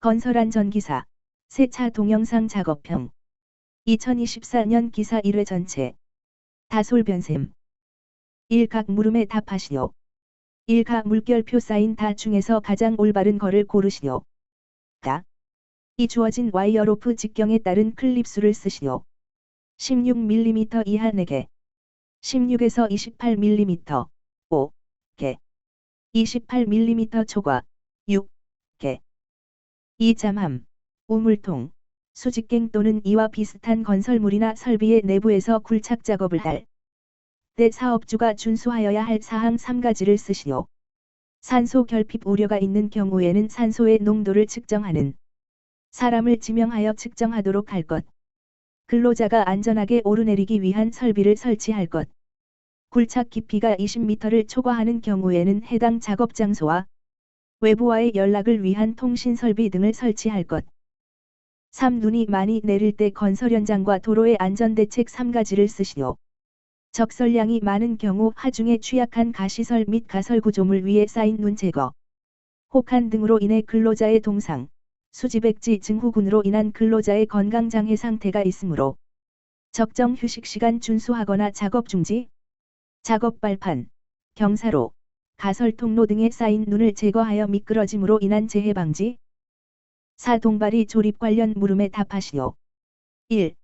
건설한 전기사, 세차 동영상 작업형. 2024년 기사 1회 전체. 다솔변셈. 1각 물음에 답하시오. 1각 물결표 사인 다 중에서 가장 올바른 거를 고르시오. 다. 이 주어진 와이어로프 직경에 따른 클립수를 쓰시오. 16mm 이하 4개. 16에서 28mm 5개. 28mm 초과 6개. 2잠함, 우물통, 수직갱 또는 이와 비슷한 건설물이나 설비의 내부에서 굴착 작업을 할 때 사업주가 준수하여야 할 사항 3가지를 쓰시오. 산소 결핍 우려가 있는 경우에는 산소의 농도를 측정하는 사람을 지명하여 측정하도록 할 것. 근로자가 안전하게 오르내리기 위한 설비를 설치할 것. 굴착 깊이가 20m를 초과하는 경우에는 해당 작업 장소와 외부와의 연락을 위한 통신설비 등을 설치할 것. 3. 눈이 많이 내릴 때 건설 현장과 도로의 안전대책 3가지를 쓰시오. 적설량이 많은 경우 하중에 취약한 가시설 및 가설구조물 위에 쌓인 눈 제거, 혹한 등으로 인해 근로자의 동상, 수지백지 증후군으로 인한 근로자의 건강장애 상태가 있으므로 적정 휴식시간 준수하거나 작업 중지, 작업 발판, 경사로, 가설 통로 등에 쌓인 눈을 제거하여 미끄러짐으로 인한 재해 방지. 4. 동바리 조립 관련 물음에 답하시오. 1.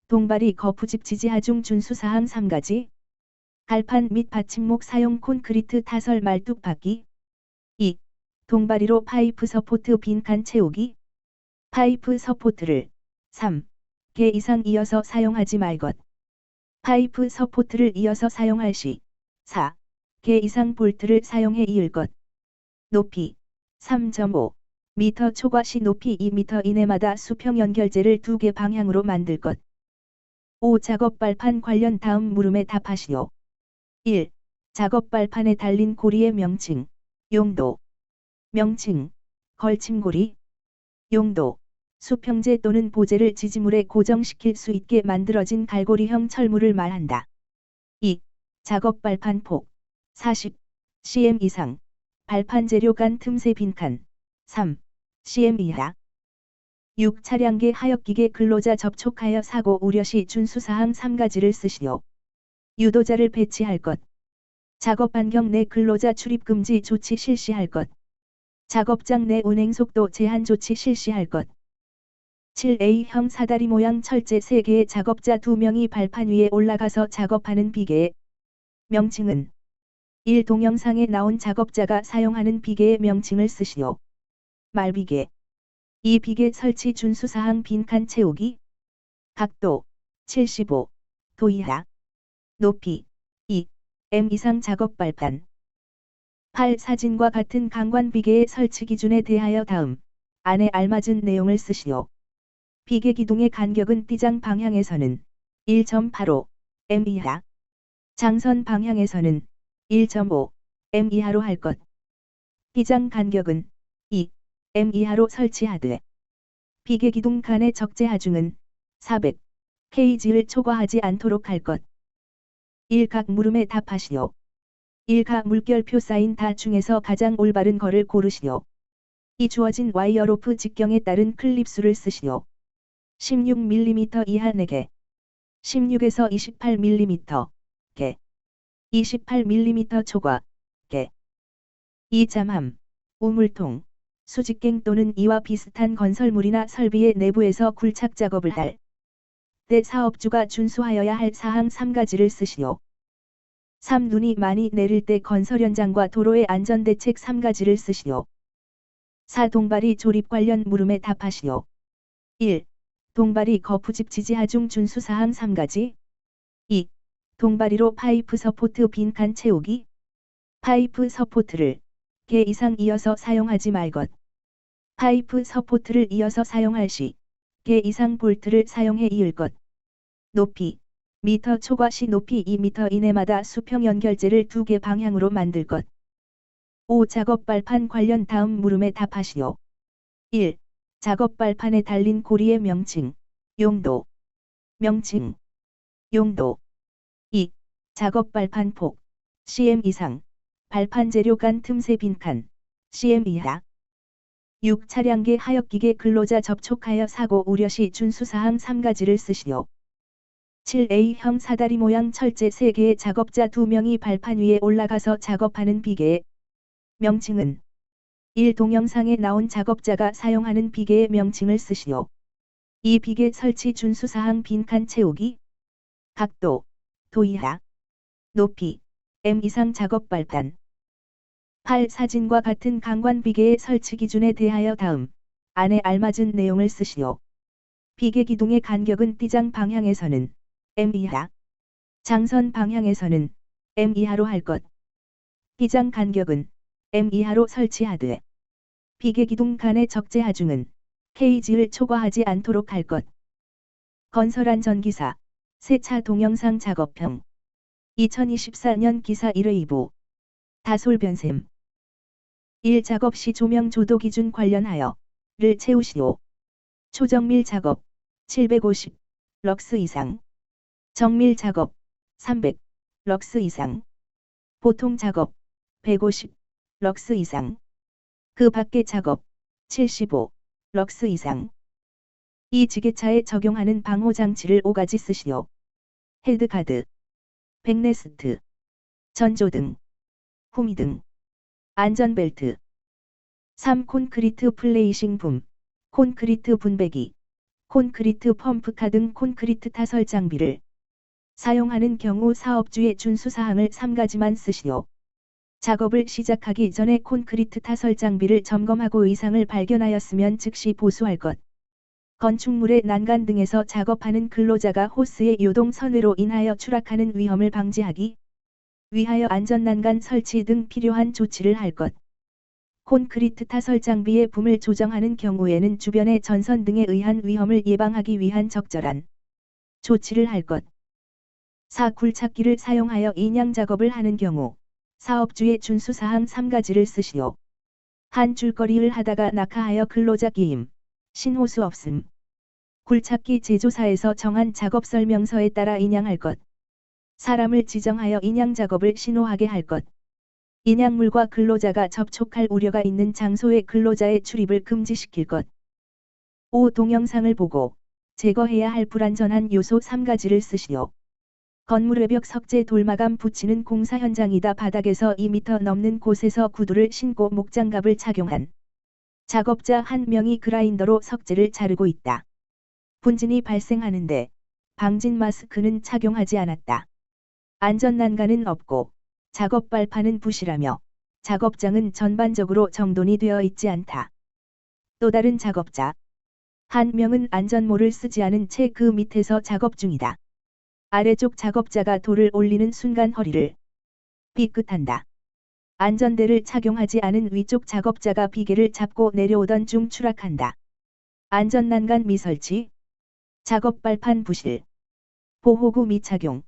동바리 거푸집 지지 하중 준수사항 3가지. 갈판 및 받침목 사용 콘크리트 타설 말뚝 박기. 2. 동바리로 파이프 서포트 빈칸 채우기. 파이프 서포트를 3개 이상 이어서 사용하지 말 것. 파이프 서포트를 이어서 사용할 시 4개 이상 볼트를 사용해 이을 것. 높이 3.5 미터 초과 시 높이 2m 이내마다 수평 연결재를 2개 방향으로 만들 것. 5. 작업 발판 관련 다음 물음에 답하시오. 1. 작업 발판에 달린 고리의 명칭, 용도. 명칭, 걸침고리. 용도, 수평재 또는 보재를 지지물에 고정시킬 수 있게 만들어진 갈고리형 철물을 말한다. 2. 작업 발판 폭, 40cm 이상. 발판 재료 간 틈새 빈칸, 3cm 이하. 6. 차량계 하역기계 근로자 접촉하여 사고 우려 시 준수사항 3가지를 쓰시오. 유도자를 배치할 것. 작업 반경 내 근로자 출입 금지 조치 실시할 것. 작업장 내 운행 속도 제한 조치 실시할 것. 7A형 사다리 모양 철제 3개의 작업자 2명이 발판 위에 올라가서 작업하는 비계의 명칭은 1. 동영상에 나온 작업자가 사용하는 비계의 명칭을 쓰시오. 말비계. 2. 비계 설치 준수사항 빈칸 채우기. 각도 75도 이하. 높이 2m 이상 작업 발판. 8. 사진과 같은 강관 비계의 설치 기준에 대하여 다음 안에 알맞은 내용을 쓰시오. 비계 기둥의 간격은 띠장 방향에서는 1.85m 이하. 장선 방향에서는 1.5m 이하로 할 것. 띠장 간격은 2m 이하로 설치하되 비계 기둥 간의 적재 하중은 400kg를 초과하지 않도록 할 것. 1각 물음에 답하시오. 1각 물결표 사인 다 중에서 가장 올바른 거를 고르시오. 이 주어진 와이어로프 직경에 따른 클립수를 쓰시오. 16mm 이하 4개. 16에서 28mm 개. 28mm 초과 개. 2잠함, 우물통, 수직갱 또는 이와 비슷한 건설물이나 설비의 내부에서 굴착 작업을 할 때 사업주가 준수하여야 할 사항 3가지를 쓰시오. 3. 눈이 많이 내릴 때 건설 현장과 도로의 안전대책 3가지를 쓰시오. 4. 동바리 조립 관련 물음에 답하시오. 1. 동바리 거푸집 지지 하중 준수사항 3가지. 2. 동바리로 파이프 서포트 빈칸 채우기. 파이프 서포트를 개 이상 이어서 사용하지 말 것. 파이프 서포트를 이어서 사용할 시 개 이상 볼트를 사용해 이을 것. 높이 미터 초과 시 높이 2m 이내마다 수평 연결재를 2개 방향으로 만들 것. 5. 작업 발판 관련 다음 물음에 답하시오. 1. 작업 발판에 달린 고리의 명칭, 용도. 명칭, 용도. 2. 작업 발판 폭, cm 이상. 발판 재료 간 틈새 빈칸, cm 이하. 6. 차량계 하역기계 근로자 접촉하여 사고 우려 시 준수사항 3가지를 쓰시오. 7A형 사다리 모양 철제 3개의 작업자 2명이 발판 위에 올라가서 작업하는 비계. 명칭은 1. 동영상에 나온 작업자가 사용하는 비계의 명칭을 쓰시오. 2. 비계 설치 준수사항 빈칸 채우기. 각도, 도 이하, 높이, M 이상 작업 발판. 8. 사진과 같은 강관 비계의 설치 기준에 대하여 다음 안에 알맞은 내용을 쓰시오. 비계 기둥의 간격은 띠장 방향에서는 M 이하, 장선 방향에서는 M 이하로 할 것. 띠장 간격은 M 이하로 설치하되 비계 기둥 간의 적재 하중은 Kg를 초과하지 않도록 할 것. 건설한 전기사 세차 동영상 작업형 2024년 기사 1회 2부 다솔 변셈 1. 작업 시 조명 조도 기준 관련하여 를 채우시오. 초정밀 작업 750 럭스 이상, 정밀 작업 300 럭스 이상, 보통 작업 150 럭스 이상, 그 밖의 작업 75 럭스 이상. 이 지게차에 적용하는 방호 장치를 5가지 쓰시오. 헤드가드, 백레스트, 전조등, 후미등, 안전벨트. 3. 콘크리트 플레이싱 붐, 콘크리트 분배기, 콘크리트 펌프카 등 콘크리트 타설 장비를 사용하는 경우 사업주의 준수사항을 3가지만 쓰시오. 작업을 시작하기 전에 콘크리트 타설 장비를 점검하고 이상을 발견하였으면 즉시 보수할 것. 건축물의 난간 등에서 작업하는 근로자가 호스의 요동 선회로 인하여 추락하는 위험을 방지하기 위하여 안전난간 설치 등 필요한 조치를 할 것. 콘크리트 타설 장비의 붐을 조정하는 경우에는 주변의 전선 등에 의한 위험을 예방하기 위한 적절한 조치를 할 것. 4. 굴착기를 사용하여 인양 작업을 하는 경우 사업주의 준수사항 3가지를 쓰시오. 한 줄거리를 하다가 낙하하여 근로자 기임, 신호수 없음. 굴착기 제조사에서 정한 작업 설명서에 따라 인양할 것. 사람을 지정하여 인양 작업을 신호하게 할 것. 인양물과 근로자가 접촉할 우려가 있는 장소에 근로자의 출입을 금지시킬 것. 5. 동영상을 보고 제거해야 할 불안전한 요소 3가지를 쓰시오. 건물 외벽 석재 돌마감 붙이는 공사 현장이다. 바닥에서 2m 넘는 곳에서 구두를 신고 목장갑을 착용한 작업자 1명이 그라인더로 석재를 자르고 있다. 분진이 발생하는데 방진 마스크는 착용하지 않았다. 안전난간은 없고 작업 발판은 부실하며 작업장은 전반적으로 정돈이 되어 있지 않다. 또 다른 작업자 1명은 안전모를 쓰지 않은 채 그 밑에서 작업 중이다. 아래쪽 작업자가 돌을 올리는 순간 허리를 삐끗한다. 안전대를 착용하지 않은 위쪽 작업자가 비계를 잡고 내려오던 중 추락한다. 안전난간 미설치, 작업 발판 부실, 보호구 미착용,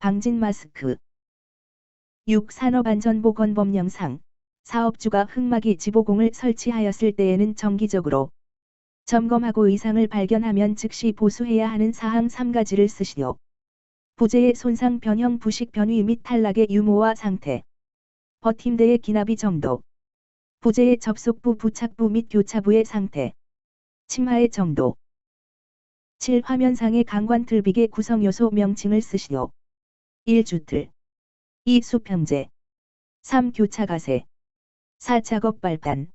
방진 마스크. 6. 산업안전보건법 영상 사업주가 흑막이 지보공을 설치하였을 때에는 정기적으로 점검하고 이상을 발견하면 즉시 보수해야 하는 사항 3가지를 쓰시오. 부재의 손상 변형 부식 변위 및 탈락의 유무와 상태. 버팀대의 기납이 정도. 부재의 접속부 부착부 및 교차부의 상태. 침하의 정도. 7. 화면상의 강관 틀비계 구성요소 명칭을 쓰시오. 1. 주틀 2. 수평재 3. 교차가세 4. 작업 발판.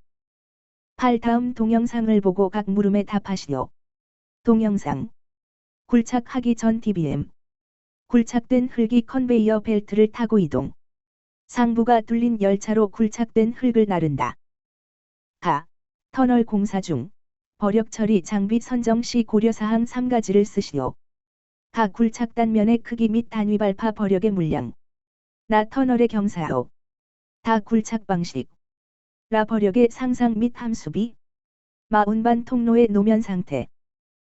8. 다음 동영상을 보고 각 물음에 답하시오. 동영상. 굴착하기 전 DBM. 굴착된 흙이 컨베이어 벨트를 타고 이동. 상부가 뚫린 열차로 굴착된 흙을 나른다. 가. 터널 공사 중. 버력 처리 장비 선정 시 고려사항 3가지를 쓰시오. 가. 굴착 단면의 크기 및 단위 발파 버력의 물량. 나. 터널의 경사로. 다. 굴착 방식. 라. 버력의 상상 및 함수비. 마. 운반 통로의 노면 상태.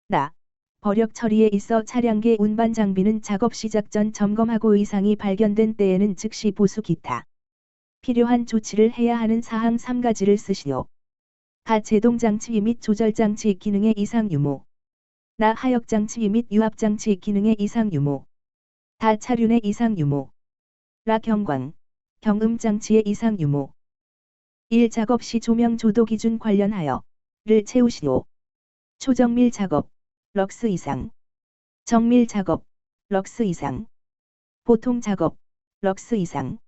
나. 버력 처리에 있어 차량계 운반 장비는 작업 시작 전 점검하고 이상이 발견된 때에는 즉시 보수 기타 필요한 조치를 해야 하는 사항 3가지를 쓰시오. 가. 제동장치 및 조절장치 기능의 이상 유무. 나. 하역장치 및 유압장치 기능의 이상 유무. 다. 차륜의 이상 유무. 라. 경광, 경음장치의 이상 유무. 1. 작업 시 조명 조도 기준 관련하여 를 채우시오. 초정밀 작업, 럭스 이상. 정밀 작업, 럭스 이상. 보통 작업, 럭스 이상.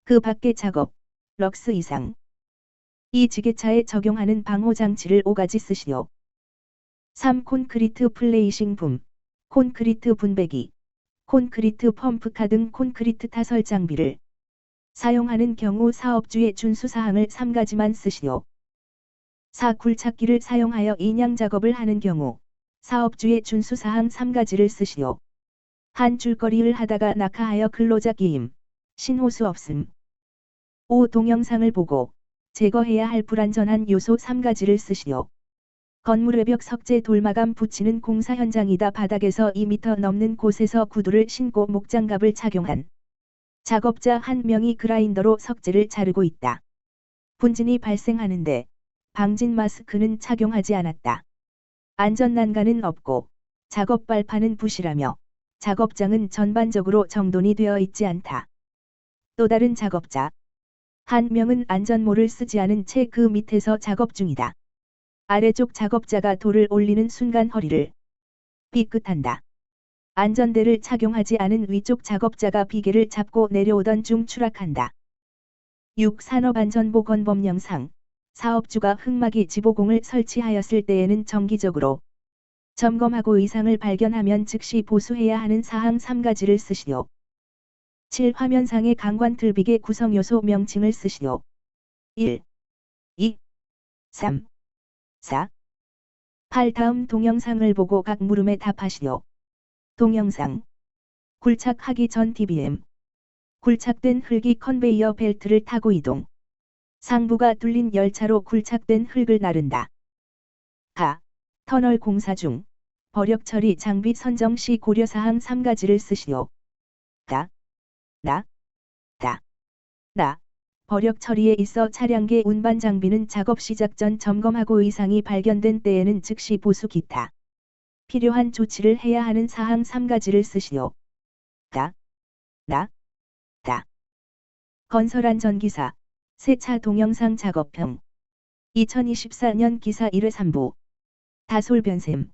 그 밖의 작업, 럭스 이상. 이 지게차에 적용하는 방호장치를 5가지 쓰시오. 3. 콘크리트 플레이싱 붐, 콘크리트 분배기, 콘크리트 펌프카 등 콘크리트 타설 장비를 사용하는 경우 사업주의 준수사항을 3가지만 쓰시오. 4. 굴착기를 사용하여 인양 작업을 하는 경우 사업주의 준수사항 3가지를 쓰시오. 한 줄거리를 하다가 낙하하여 근로자 끼임, 신호수 없음. 5. 동영상을 보고 제거해야 할 불안전한 요소 3가지를 쓰시오. 건물 외벽 석재 돌마감 붙이는 공사 현장이다. 바닥에서 2m 넘는 곳에서 구두를 신고 목장갑을 착용한 작업자 1명이 그라인더로 석재를 자르고 있다. 분진이 발생하는데 방진 마스크는 착용하지 않았다. 안전난간은 없고 작업 발판은 부실하며 작업장은 전반적으로 정돈이 되어 있지 않다. 또 다른 작업자 1명은 안전모를 쓰지 않은 채 그 밑에서 작업 중이다. 아래쪽 작업자가 돌을 올리는 순간 허리를 삐끗한다. 안전대를 착용하지 않은 위쪽 작업자가 비계를 잡고 내려오던 중 추락한다. 6. 산업안전보건법 영상. 사업주가 흑막이 지보공을 설치하였을 때에는 정기적으로 점검하고 이상을 발견하면 즉시 보수해야 하는 사항 3가지를 쓰시오. 7. 화면상의 강관틀비계 구성요소 명칭을 쓰시오. 1, 2, 3, 4, 8. 다음 동영상을 보고 각 물음에 답하시오. 동영상. 굴착하기 전 DBM. 굴착된 흙이 컨베이어 벨트를 타고 이동. 상부가 뚫린 열차로 굴착된 흙을 나른다. 가. 터널 공사 중. 버력 처리 장비 선정 시 고려사항 3가지를 쓰시오. 가. 나. 다. 나. 버력 처리에 있어 차량계 운반 장비는 작업 시작 전 점검하고 이상이 발견된 때에는 즉시 보수 기타 필요한 조치를 해야 하는 사항 3가지를 쓰시오. 가. 나. 다. 건설안전기사. 세차 동영상 작업형. 2024년 기사 1회 3부. 다솔변셈.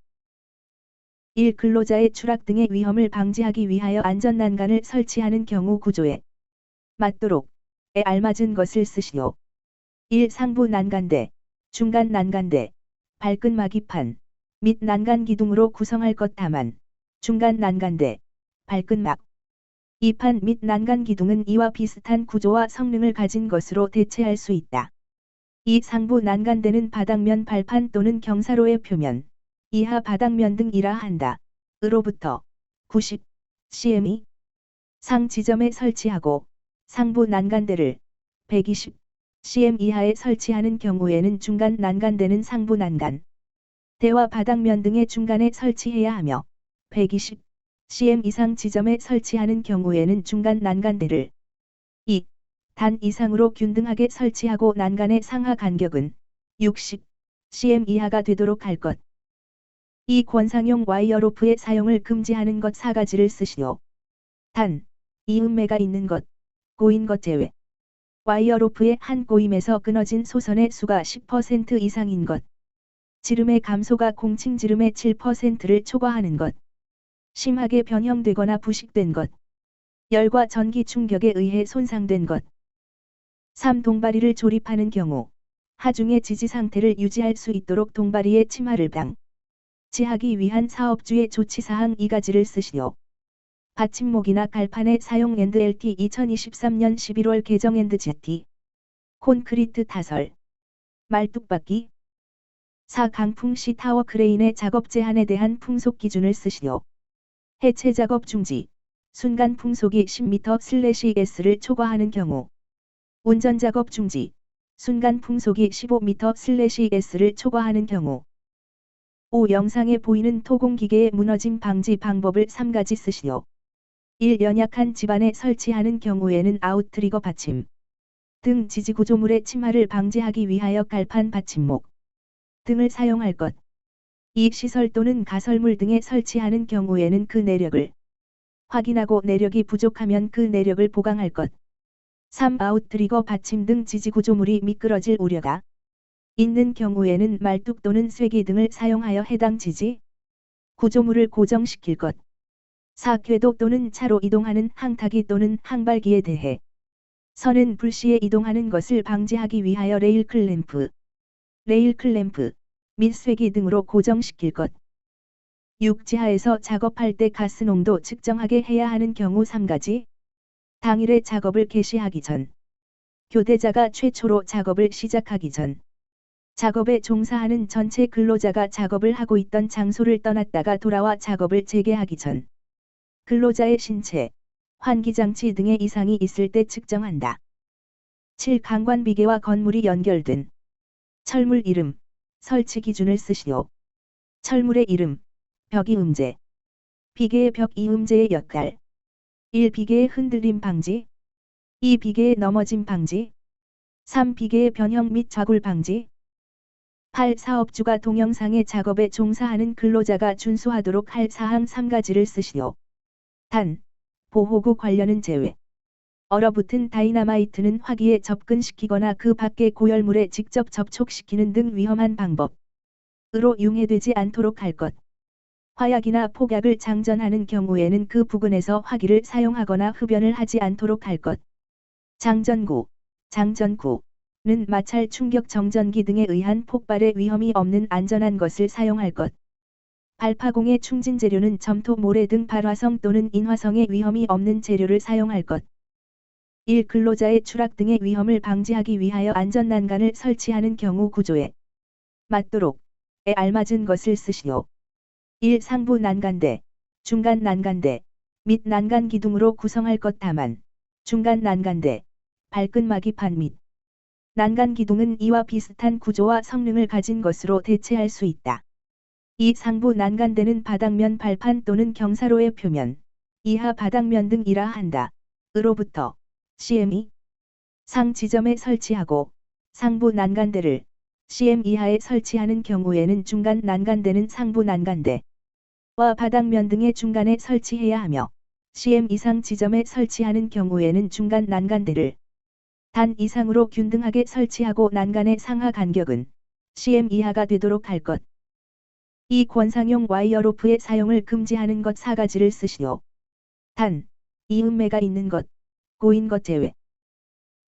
1. 근로자의 추락 등의 위험을 방지하기 위하여 안전난간을 설치하는 경우 구조에 맞도록 에 알맞은 것을 쓰시오. 1. 상부 난간대, 중간 난간대, 발끈 마기판 및 난간 기둥으로 구성할 것. 다만 중간 난간대, 발끈막, 이판 및 난간 기둥은 이와 비슷한 구조와 성능을 가진 것으로 대체할 수 있다. 2. 상부 난간대는 바닥면 발판 또는 경사로의 표면, 이하 바닥면 등이라 한다. 으로부터 90 cm 상 지점에 설치하고 상부 난간대를 120 cm 이하에 설치하는 경우에는 중간 난간대는 상부 난간 대와 바닥면 등의 중간에 설치해야 하며 120 cm 이상 지점에 설치하는 경우에는 중간 난간대를 2. 단 이상으로 균등하게 설치하고 난간의 상하 간격은 60 cm 이하가 되도록 할 것. 이 권상용 와이어로프의 사용을 금지하는 것 4가지를 쓰시오. 단, 이음매가 있는 것, 꼬인 것 제외. 와이어로프의 한 꼬임에서 끊어진 소선의 수가 10% 이상인 것. 지름의 감소가 공칭 지름의 7%를 초과하는 것. 심하게 변형되거나 부식된 것. 열과 전기 충격에 의해 손상된 것. 3. 동바리를 조립하는 경우 하중의 지지 상태를 유지할 수 있도록 동바리의 침하를 방지하기 위한 사업주의 조치사항 2가지를 쓰시오. 받침목이나 갈판의 사용 NDLT 2023년 11월 개정 NDGT 콘크리트 타설 말뚝박기 4. 강풍 시 타워 크레인의 작업 제한에 대한 풍속 기준을 쓰시오. 해체 작업 중지, 순간 풍속이 10m/s를 초과하는 경우 운전 작업 중지, 순간 풍속이 15m/s를 초과하는 경우 5. 영상에 보이는 토공기계의 무너짐 방지 방법을 3가지 쓰시오. 1. 연약한 집안에 설치하는 경우에는 아웃트리거 받침 등 지지구조물의 침하를 방지하기 위하여 갈판 받침목 등을 사용할 것. 2. 시설 또는 가설물 등에 설치하는 경우에는 그 내력을 확인하고 내력이 부족하면 그 내력을 보강할 것. 3. 아웃트리거 받침 등 지지구조물이 미끄러질 우려가 있는 경우에는 말뚝 또는 쐐기 등을 사용하여 해당 지지, 구조물을 고정시킬 것. 4. 궤도 또는 차로 이동하는 항타기 또는 항발기에 대해 선은 불시에 이동하는 것을 방지하기 위하여 레일 클램프 및 쐐기 등으로 고정시킬 것. 6. 지하에서 작업할 때 가스 농도 측정하게 해야 하는 경우 3가지. 당일에 작업을 개시하기 전, 교대자가 최초로 작업을 시작하기 전, 작업에 종사하는 전체 근로자가 작업을 하고 있던 장소를 떠났다가 돌아와 작업을 재개하기 전, 근로자의 신체, 환기장치 등의 이상이 있을 때 측정한다. 7. 강관비계와 건물이 연결된 철물 이름, 설치 기준을 쓰시오. 철물의 이름, 벽이음제. 비계의 벽이음제의 역할. 1. 비계의 흔들림 방지. 2. 비계의 넘어짐 방지. 3. 비계의 변형 및 좌굴 방지. 8. 사업주가 동영상의 작업에 종사하는 근로자가 준수하도록 할 사항 3가지를 쓰시오. 단, 보호구 관련은 제외. 얼어붙은 다이나마이트는 화기에 접근시키거나 그 밖의 고열물에 직접 접촉시키는 등 위험한 방법으로 융해되지 않도록 할 것. 화약이나 폭약을 장전하는 경우에는 그 부근에서 화기를 사용하거나 흡연을 하지 않도록 할 것. 장전구는 마찰 충격 정전기 등에 의한 폭발의 위험이 없는 안전한 것을 사용할 것. 발파공의 충진 재료는 점토, 모래 등 발화성 또는 인화성의 위험이 없는 재료를 사용할 것. 1. 근로자의 추락 등의 위험을 방지하기 위하여 안전난간을 설치하는 경우 구조에 맞도록 알맞은 것을 쓰시오. 1. 상부 난간대, 중간 난간대 및 난간 기둥으로 구성할 것. 다만 중간 난간대, 발끈마기판 및 난간 기둥은 이와 비슷한 구조와 성능을 가진 것으로 대체할 수 있다. 2. 상부 난간대는 바닥면 발판 또는 경사로의 표면, 이하 바닥면 등이라 한다. 으로부터 cm 상 지점에 설치하고 상부 난간대를 cm 이하에 설치하는 경우에는 중간 난간대는 상부 난간대와 바닥면 등의 중간에 설치해야 하며 cm 이상 지점에 설치하는 경우에는 중간 난간대를 단 이상으로 균등하게 설치하고 난간의 상하 간격은 cm 이하가 되도록 할 것. 이 권상용 와이어로프의 사용을 금지하는 것 4가지를 쓰시오. 단, 이음매가 있는 것, 고인 것 제외.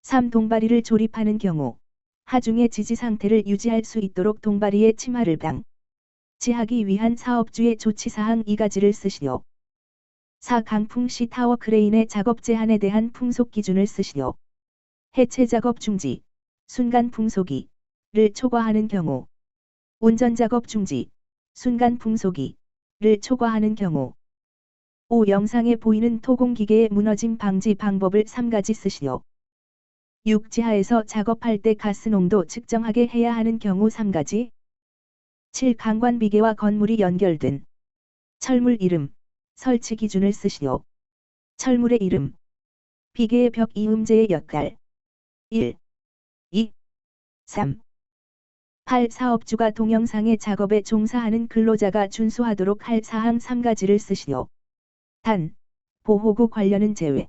3. 동바리를 조립하는 경우 하중의 지지 상태를 유지할 수 있도록 동바리의 침하를 방지하기 위한 사업주의 조치사항 2가지를 쓰시오. 4. 강풍 시 타워 크레인의 작업 제한에 대한 풍속 기준을 쓰시오. 해체 작업 중지, 순간 풍속이를 초과하는 경우, 운전 작업 중지, 순간 풍속이를 초과하는 경우. 5. 영상에 보이는 토공기계의 무너짐 방지 방법을 3가지 쓰시오. 6. 지하에서 작업할 때 가스 농도 측정하게 해야 하는 경우 3가지. 7. 강관비계와 건물이 연결된 철물 이름, 설치 기준을 쓰시오. 철물의 이름, 비계의 벽이음제의 역할. 1, 2, 3. 8. 사업주가 동영상의 작업에 종사하는 근로자가 준수하도록 할 사항 3가지를 쓰시오. 단, 보호구 관련은 제외.